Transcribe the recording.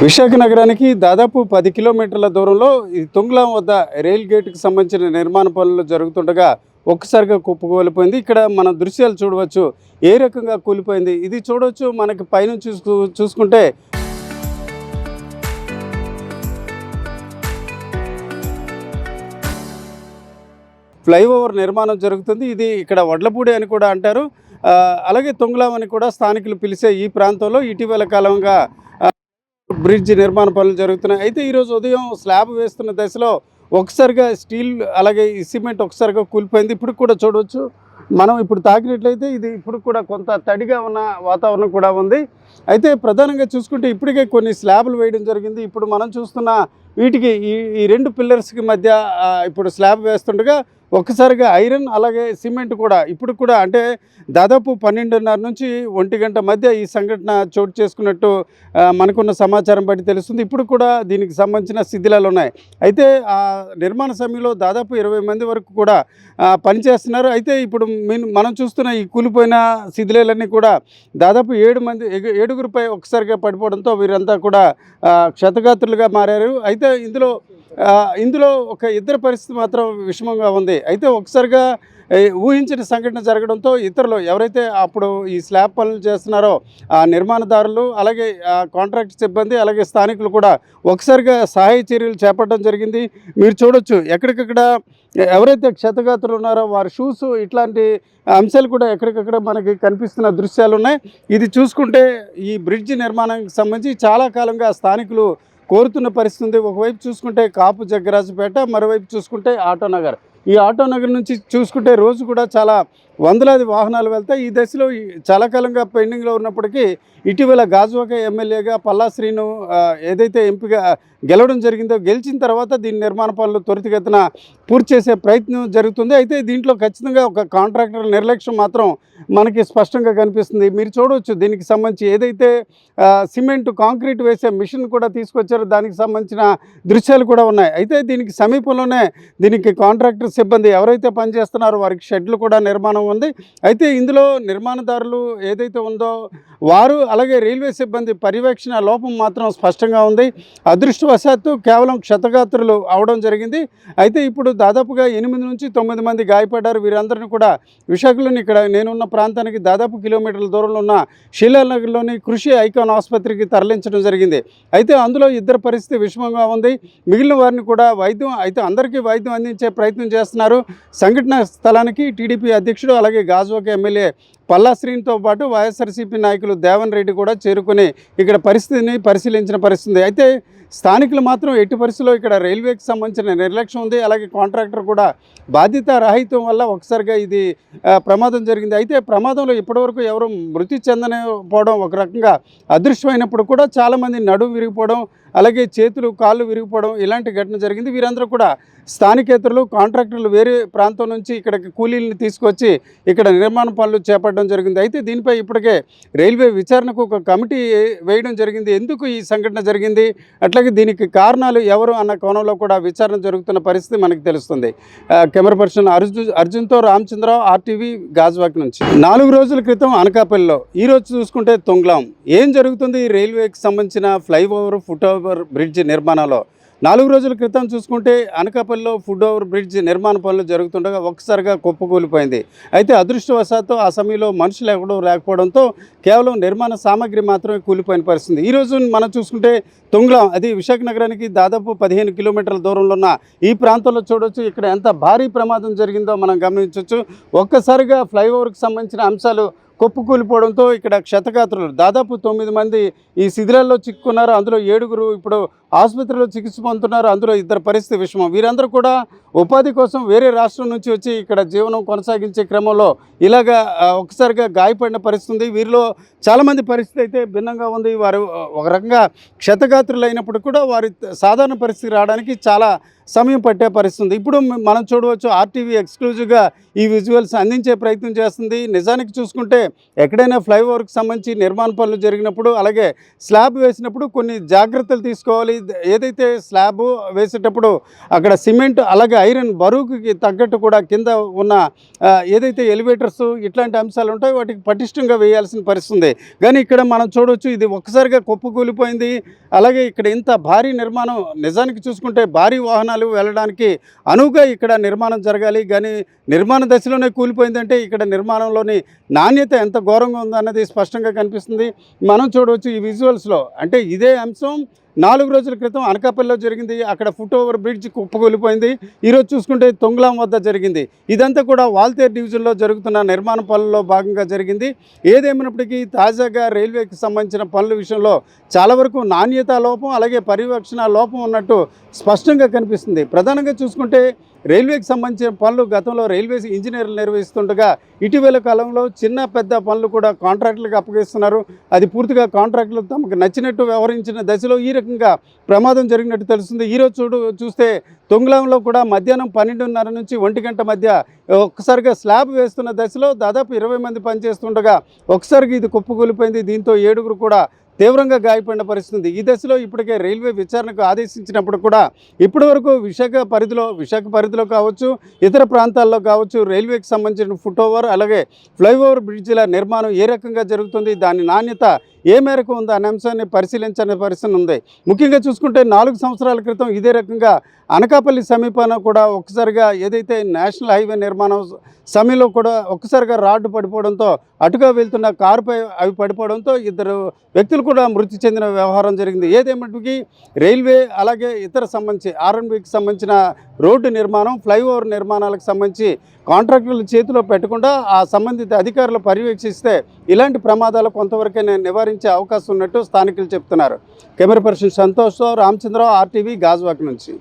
విశాఖ నగరానికి దాదాపు 10 కిలోమీటర్ల దూరంలో ఈ తుంగ్లాం వద్ద రైల్ గేటుకు సంబంధించిన నిర్మాణ పనులు జరుగుతుండగా ఒక్కసారిగా కుప్పకూలిపోయింది. ఇక్కడ మన దృశ్యాలు చూడవచ్చు ఏ రకంగా కూలిపోయింది. ఇది చూడవచ్చు మనకి పైనుంచి చూసుకుంటే ఫ్లైఓవర్ నిర్మాణం జరుగుతుంది. ఇది ఇక్కడ వడ్లపూడి అని కూడా అంటారు. అలాగే తుంగ్లాం అని కూడా స్థానికులు పిలిచే ఈ ప్రాంతంలో ఇటీవల కాలంగా బ్రిడ్జ్ నిర్మాణ పనులు జరుగుతున్నాయి. అయితే ఈరోజు ఉదయం స్లాబ్ వేస్తున్న దశలో ఒకసారిగా స్టీల్ అలాగే ఈ సిమెంట్ ఒకసారిగా కూలిపోయింది. ఇప్పుడు కూడా చూడవచ్చు మనం ఇప్పుడు తాకినట్లయితే ఇది ఇప్పుడు కూడా కొంత తడిగా ఉన్న వాతావరణం కూడా ఉంది. అయితే ప్రధానంగా చూసుకుంటే ఇప్పటికే కొన్ని స్లాబ్లు వేయడం జరిగింది. ఇప్పుడు మనం చూస్తున్న వీటికి ఈ రెండు పిల్లర్స్కి మధ్య ఇప్పుడు స్లాబ్ వేస్తుండగా ఒక్కసారిగా ఐరన్ అలాగే సిమెంట్ కూడా ఇప్పుడు కూడా అంటే దాదాపు 12:30 నుంచి 1 గంట మధ్య ఈ సంఘటన చోటు చేసుకున్నట్టు మనకున్న సమాచారం బట్టి తెలుస్తుంది. ఇప్పుడు కూడా దీనికి సంబంధించిన శిథిలాలు ఉన్నాయి. అయితే ఆ నిర్మాణ సమయంలో దాదాపు 20 మంది వరకు కూడా పనిచేస్తున్నారు. అయితే ఇప్పుడు మనం చూస్తున్న ఈ కూలిపోయిన శిథిలాలన్నీ కూడా దాదాపు 7గురిపై ఒకసారిగా పడిపోవడంతో వీరంతా కూడా క్షతగాత్రులుగా మారారు. అయితే ఇందులో ఒక ఇద్దరి పరిస్థితి మాత్రం విషమంగా ఉంది. అయితే ఒకసారిగా ఊహించిన సంఘటన జరగడంతో ఇతరులు ఎవరైతే అప్పుడు ఈ స్లాబ్ పనులు చేస్తున్నారో ఆ నిర్మాణదారులు అలాగే కాంట్రాక్ట్ సిబ్బంది అలాగే స్థానికులు కూడా ఒకసారిగా సహాయ చర్యలు చేపట్టడం జరిగింది. మీరు చూడొచ్చు ఎక్కడికక్కడ ఎవరైతే క్షతగాత్రులు ఉన్నారో వారి షూస్ ఇట్లాంటి అంశాలు కూడా ఎక్కడికక్కడ మనకి కనిపిస్తున్న దృశ్యాలు ఉన్నాయి. ఇది చూసుకుంటే ఈ బ్రిడ్జ్ నిర్మాణానికి సంబంధించి చాలా కాలంగా స్థానికులు కోరుతున్న పరిస్థితి ఉంది. ఒకవైపు చూసుకుంటే కాపు జగ్గరాజుపేట, మరోవైపు చూసుకుంటే ఆటోనగర్. ఈ ఆటోనగర్ నుంచి చూసుకుంటే రోజు కూడా చాలా వందలాది వాహనాలు వెళ్తాయి. ఈ దశలో చాలా కాలంగా పెండింగ్లో ఉన్నప్పటికీ ఇటీవల గాజువాక ఎమ్మెల్యేగా పల్లా శ్రీను ఏదైతే ఎంపిక గెలవడం జరిగిందో గెలిచిన తర్వాత దీని నిర్మాణ పనులు త్వరితగతిన పూర్తి చేసే ప్రయత్నం జరుగుతుంది. అయితే దీంట్లో ఖచ్చితంగా ఒక కాంట్రాక్టర్ నిర్లక్ష్యం మాత్రం మనకి స్పష్టంగా కనిపిస్తుంది. మీరు చూడవచ్చు దీనికి సంబంధించి ఏదైతే సిమెంట్ కాంక్రీట్ వేసే మిషన్ కూడా తీసుకొచ్చారో దానికి సంబంధించిన దృశ్యాలు కూడా ఉన్నాయి. అయితే దీనికి సమీపంలోనే దీనికి కాంట్రాక్టర్ సిబ్బంది ఎవరైతే పనిచేస్తున్నారో వారికి షెడ్లు కూడా నిర్మాణం ఉంది. అయితే ఇందులో నిర్మాణదారులు ఏదైతే ఉందో వారు అలాగే రైల్వే సిబ్బంది పర్యవేక్షణ లోపం మాత్రం స్పష్టంగా ఉంది. అదృష్టవశాత్తు కేవలం క్షతగాత్రులు అవడం జరిగింది. అయితే ఇప్పుడు దాదాపుగా 8 నుంచి 9 మంది గాయపడ్డారు. వీరందరినీ కూడా విశాఖలోని ఇక్కడ నేనున్న ప్రాంతానికి దాదాపు కిలోమీటర్ల దూరంలో ఉన్న శీలానగర్లోని కృషి ఐకాన్ ఆసుపత్రికి తరలించడం జరిగింది. అయితే అందులో ఇద్దరు పరిస్థితి విషమంగా ఉంది. మిగిలిన వారిని కూడా అందరికీ వైద్యం అందించే ప్రయత్నం చేస్తున్నారు. సంఘటన స్థలానికి టీడీపీ అధ్యక్షుడు అలాగే గాజువాక ఎమ్మెల్యే పల్లా శ్రీనితో పాటు వైఎస్ఆర్సీపీ నాయకులు దేవన్ రెడ్డి కూడా చేరుకుని ఇక్కడ పరిస్థితిని పరిశీలించిన పరిస్థితి. అయితే స్థానికులు మాత్రం ఎట్టి పరిస్థితుల్లో ఇక్కడ రైల్వేకి సంబంధించిన నిర్లక్ష్యం ఉంది. అలాగే కాంట్రాక్టర్ కూడా బాధ్యత రాహిత్యం వల్ల ఒకసారిగా ఇది ప్రమాదం జరిగింది. అయితే ప్రమాదంలో ఇప్పటివరకు ఎవరు మృతి చెందకపోవడం ఒక రకంగా అదృశ్యమైనప్పుడు కూడా చాలామంది నడుము విరిగిపోవడం అలాగే చేతులు కాళ్ళు విరిగిపోవడం ఇలాంటి ఘటన జరిగింది. వీరందరూ కూడా స్థానికేతరులు కాంట్రాక్టర్లు వేరే ప్రాంతం నుంచి ఇక్కడికి కూలీలను తీసుకొచ్చి ఇక్కడ నిర్మాణ పనులు చేపట్టడం జరిగింది. అయితే దీనిపై ఇప్పటికే రైల్వే విచారణకు ఒక కమిటీ వేయడం జరిగింది. ఎందుకు ఈ సంఘటన జరిగింది అట్లాగే దీనికి కారణాలు ఎవరు అన్న కోణంలో కూడా విచారణ జరుగుతున్న పరిస్థితి మనకు తెలుస్తుంది. కెమెరా పర్సన్ అర్జున్తో రామచంద్రరావు, RTV, గాజువాక నుంచి. 4 రోజుల క్రితం అనకాపల్లిలో, ఈరోజు చూసుకుంటే తుంగ్లాం. ఏం జరుగుతుంది ఈ రైల్వేకి సంబంధించిన ఫ్లైఓవర్ ఫుట్ ఓవర్ బ్రిడ్జ్ నిర్మాణంలో? 4 రోజుల క్రితం చూసుకుంటే అనకాపల్లిలో ఫుట్ ఓవర్ బ్రిడ్జ్ నిర్మాణ పనులు జరుగుతుండగా ఒక్కసారిగా కుప్పకూలిపోయింది. అయితే అదృష్టవశాత్తు ఆ సమయంలో మనుషులు ఎవడో లేకపోవడంతో కేవలం నిర్మాణ సామాగ్రి మాత్రమే కూలిపోయిన పరిస్థితి. ఈరోజు మనం చూసుకుంటే తుంగ్లాం, అది విశాఖ నగరానికి దాదాపు 15 కిలోమీటర్ల దూరంలో ఉన్న ఈ ప్రాంతంలో చూడవచ్చు ఇక్కడ ఎంత భారీ ప్రమాదం జరిగిందో మనం గమనించవచ్చు. ఒక్కసారిగా ఫ్లైఓవర్కి సంబంధించిన అంశాలు కుప్పకూలిపోవడంతో ఇక్కడ క్షతగాత్రులు దాదాపు 9 మంది ఈ శిథిలాల్లో చిక్కుకున్నారు. అందులో 7గురు ఇప్పుడు ఆసుపత్రిలో చికిత్స పొందుతున్నారు. అందులో ఇద్దరు పరిస్థితి విషమం. వీరందరూ కూడా ఉపాధి కోసం వేరే రాష్ట్రం నుంచి వచ్చి ఇక్కడ జీవనం కొనసాగించే క్రమంలో ఇలాగా ఒకసారిగా గాయపడిన పరిస్థితి ఉంది. వీరిలో చాలామంది పరిస్థితి అయితే భిన్నంగా ఉంది. వారు ఒక రకంగా క్షతగాత్రులు అయినప్పుడు కూడా వారి సాధారణ పరిస్థితి రావడానికి చాలా సమయం పట్టే పరిస్థితి ఉంది. ఇప్పుడు మనం చూడవచ్చు ఆర్టీవీ ఎక్స్క్లూజివ్గా ఈ విజువల్స్ అందించే ప్రయత్నం చేస్తుంది. నిజానికి చూసుకుంటే ఎక్కడైనా ఫ్లైఓవర్కి సంబంధించి నిర్మాణ పనులు జరిగినప్పుడు అలాగే స్లాబ్ వేసినప్పుడు కొన్ని జాగ్రత్తలు తీసుకోవాలి. ఏదైతే స్లాబ్ వేసేటప్పుడు అక్కడ సిమెంట్ అలాగే ఐరన్ బరువుకి తగ్గట్టు కూడా కింద ఉన్న ఏదైతే ఎలివేటర్స్ ఇట్లాంటి అంశాలు ఉంటాయో వాటికి పటిష్టంగా వేయాల్సిన పరిస్థితి ఉంది. కానీ ఇక్కడ మనం చూడవచ్చు ఇది ఒక్కసారిగా కుప్పకూలిపోయింది. అలాగే ఇక్కడ ఇంత భారీ నిర్మాణం నిజానికి చూసుకుంటే భారీ వాహనాలు వెళ్ళడానికి అనువుగా ఇక్కడ నిర్మాణం జరగాలి. కానీ నిర్మాణ దశలోనే కూలిపోయిందంటే ఇక్కడ నిర్మాణంలోని నాణ్యత ఎంత ఘోరంగా ఉందన్నది స్పష్టంగా కనిపిస్తుంది. మనం చూడవచ్చు ఈ విజువల్స్లో. అంటే ఇదే అంశం 4 రోజుల క్రితం అనకాపల్లిలో జరిగింది. అక్కడ ఫుట్ ఓవర్ బ్రిడ్జ్ కుప్పకూలిపోయింది. ఈరోజు చూసుకుంటే తొంగులాం వద్ద జరిగింది. ఇదంతా కూడా వాల్తేరు డివిజన్లో జరుగుతున్న నిర్మాణ పనుల్లో భాగంగా జరిగింది. ఏదేమైనప్పటికీ తాజాగా రైల్వేకి సంబంధించిన పనుల విషయంలో చాలా వరకు నాణ్యతా లోపం అలాగే పర్యవేక్షణ లోపం ఉన్నట్టు స్పష్టంగా కనిపిస్తుంది. ప్రధానంగా చూసుకుంటే రైల్వేకి సంబంధించిన పనులు గతంలో రైల్వేస్ ఇంజనీర్లు నిర్వహిస్తుండగా ఇటీవల కాలంలో చిన్న పెద్ద పనులు కూడా కాంట్రాక్టులకు అప్పగిస్తున్నారు. అది పూర్తిగా కాంట్రాక్టులు తమకు నచ్చినట్టు వ్యవహరించిన దశలో ఈ రకంగా ప్రమాదం జరిగినట్టు తెలుస్తుంది. ఈరోజు చూస్తే తొంగులాంలో కూడా మధ్యాహ్నం 12:30 నుంచి 1 గంట మధ్య ఒక్కసారిగా స్లాబ్ వేస్తున్న దశలో దాదాపు 20 మంది పనిచేస్తుండగా ఒక్కసారిగా ఇది కుప్పకూలిపోయింది. దీంతో 7గురు కూడా తీవ్రంగా గాయపడిన పరిస్థితి. ఈ దశలో ఇప్పటికే రైల్వే విచారణకు ఆదేశించినప్పుడు కూడా ఇప్పటివరకు విశాఖ పరిధిలో కావచ్చు ఇతర ప్రాంతాల్లో కావచ్చు రైల్వేకి సంబంధించిన ఫుట్ ఓవర్ అలాగే ఫ్లైఓవర్ బ్రిడ్జిల నిర్మాణం ఏ రకంగా జరుగుతుంది, దాని నాణ్యత ఏ మేరకు ఉంది అనే అంశాన్ని పరిశీలించని పరిస్థితి ఉంది. ముఖ్యంగా చూసుకుంటే 4 సంవత్సరాల క్రితం ఇదే రకంగా అనకాపల్లి సమీపాన కూడా ఒక్కసారిగా ఏదైతే నేషనల్ హైవే నిర్మాణం సమయంలో కూడా ఒక్కసారిగా రాడ్డు పడిపోవడంతో అటుగా వెళ్తున్న కారుపై అవి పడిపోవడంతో 2 వ్యక్తులు కూడా మృతి చెందిన వ్యవహారం జరిగింది. ఏదేమటికి రైల్వే అలాగే ఇతర సంబంధించి ఆర్ఎన్బికి సంబంధించిన రోడ్డు నిర్మాణం ఫ్లైఓవర్ నిర్మాణాలకు సంబంధించి కాంట్రాక్టర్ల చేతిలో పెట్టకుండా ఆ సంబంధిత అధికారులు పర్యవేక్షిస్తే ఇలాంటి ప్రమాదాలు కొంతవరకైనా నివారించే అవకాశం ఉన్నట్టు స్థానికులు చెప్తున్నారు. కెమెరా పర్సన్ సంతోష్తో రామచంద్రరావు, ఆర్టీవీ, గాజువాక నుంచి.